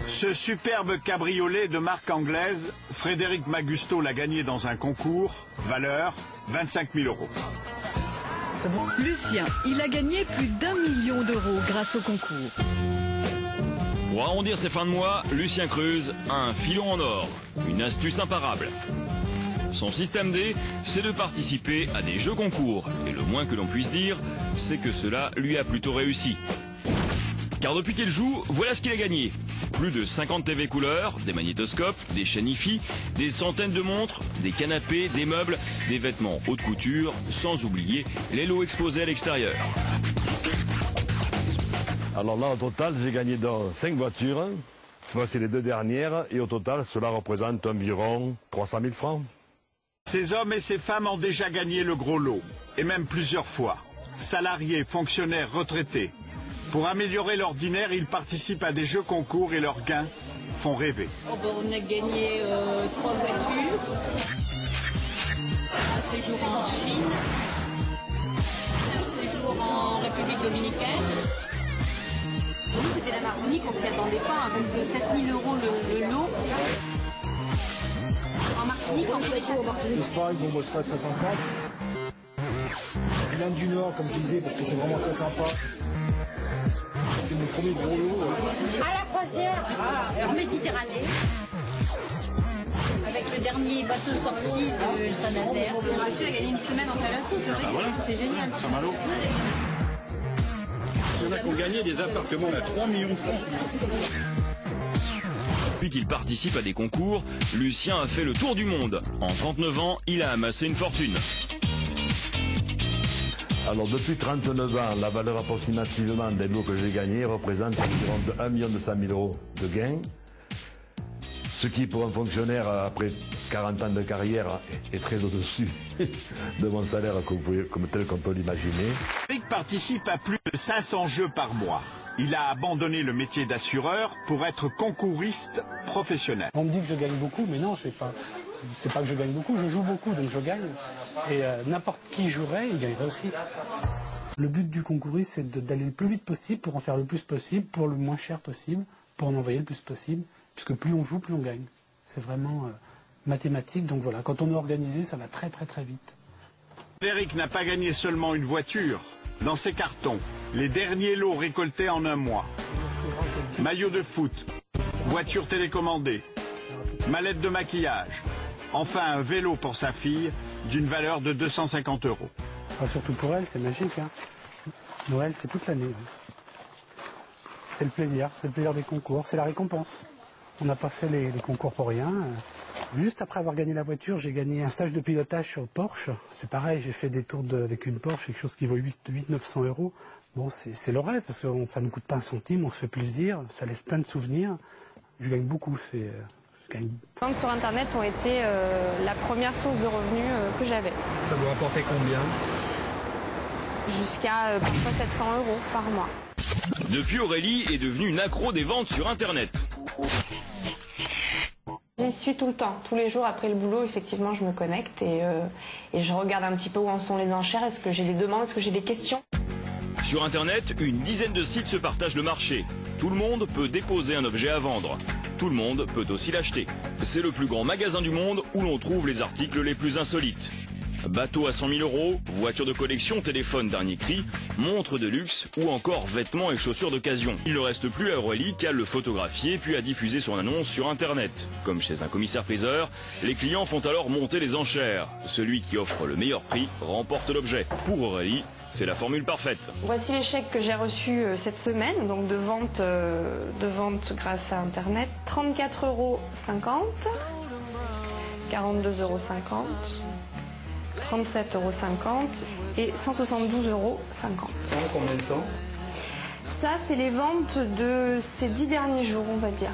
Ce superbe cabriolet de marque anglaise, Frédéric Magusto l'a gagné dans un concours, valeur 25 000 €. Lucien, il a gagné plus d'1 million d'euros grâce au concours. Pour arrondir ses fins de mois, Lucien Cruz a un filon en or, une astuce imparable. Son système D, c'est de participer à des jeux concours. Et le moins que l'on puisse dire, c'est que cela lui a plutôt réussi. Car depuis qu'il joue, voilà ce qu'il a gagné. Plus de 50 TV couleurs, des magnétoscopes, des chaînes hi-fi, des centaines de montres, des canapés, des meubles, des vêtements haute couture, sans oublier les lots exposés à l'extérieur. Alors là, au total, j'ai gagné dans 5 voitures. Voici les 2 dernières. Et au total, cela représente environ 300 000 francs. Ces hommes et ces femmes ont déjà gagné le gros lot, et même plusieurs fois. Salariés, fonctionnaires, retraités. Pour améliorer l'ordinaire, ils participent à des jeux concours et leurs gains font rêver. On a gagné 3 voitures, un séjour en Chine, un séjour en République dominicaine. Pour nous, c'était la Martinique, on s'y attendait pas, parce que 7 000 € le lot. En Martinique, on pouvait déjà... L'Espagne, bon, très très sympa. L'Inde du Nord, comme je disais, parce que c'est vraiment très sympa. C'était mon premier gros lot. À la croisière, en Méditerranée. Avec le dernier bateau sorti de Saint-Nazaire. Monsieur a gagné une semaine en Thalasso, c'est vrai que c'est génial. Il y en a qui ont gagné des appartements à 3 millions de francs. Depuis qu'il participe à des concours, Lucien a fait le tour du monde. En 39 ans, il a amassé une fortune. Alors depuis 39 ans, la valeur approximativement des lots que j'ai gagnés représente environ 1 200 000 € de gains. Ce qui pour un fonctionnaire après 40 ans de carrière est très au-dessus de mon salaire comme tel qu'on peut l'imaginer. Eric participe à plus de 500 jeux par mois. Il a abandonné le métier d'assureur pour être concouriste professionnel. On me dit que je gagne beaucoup, mais non, c'est pas que je gagne beaucoup, je joue beaucoup, donc je gagne. Et n'importe qui jouerait, il gagnerait aussi. Le but du concouriste, c'est d'aller le plus vite possible pour en faire le plus possible, pour le moins cher possible, pour en envoyer le plus possible, puisque plus on joue, plus on gagne. C'est vraiment mathématique, donc voilà, quand on est organisé, ça va très très très vite. Eric n'a pas gagné seulement une voiture. Dans ses cartons, les derniers lots récoltés en un mois. Maillot de foot, voiture télécommandée, mallette de maquillage. Enfin, un vélo pour sa fille d'une valeur de 250 €. Enfin, surtout pour elle, c'est magique. Hein. Noël, c'est toute l'année. C'est le plaisir des concours, c'est la récompense. On n'a pas fait les concours pour rien. Juste après avoir gagné la voiture, j'ai gagné un stage de pilotage sur Porsche. C'est pareil, j'ai fait des tours avec une Porsche, quelque chose qui vaut 800-900 €. Bon, c'est le rêve, parce que ça ne coûte pas un centime, on se fait plaisir, ça laisse plein de souvenirs. Je gagne beaucoup. Les ventes sur Internet ont été la première source de revenus que j'avais. Ça doit rapporter combien? Jusqu'à parfois 700 € par mois. Depuis, Aurélie est devenue une accro des ventes sur Internet. J'y suis tout le temps. Tous les jours après le boulot, effectivement, je me connecte et je regarde un petit peu où en sont les enchères. Est-ce que j'ai des demandes? Est-ce que j'ai des questions? Sur Internet, une dizaine de sites se partagent le marché. Tout le monde peut déposer un objet à vendre. Tout le monde peut aussi l'acheter. C'est le plus grand magasin du monde où l'on trouve les articles les plus insolites. Bateau à 100 000 €, voiture de collection, téléphone dernier cri, montre de luxe ou encore vêtements et chaussures d'occasion. Il ne reste plus à Aurélie qu'à le photographier puis à diffuser son annonce sur Internet. Comme chez un commissaire-priseur, les clients font alors monter les enchères. Celui qui offre le meilleur prix remporte l'objet. Pour Aurélie, c'est la formule parfaite. Voici les chèques que j'ai reçus cette semaine, donc de vente grâce à Internet. 34,50 €, 42,50 €. 37,50 € et 172,50 €. Ça en combien de temps? Ça, c'est les ventes de ces 10 derniers jours, on va dire.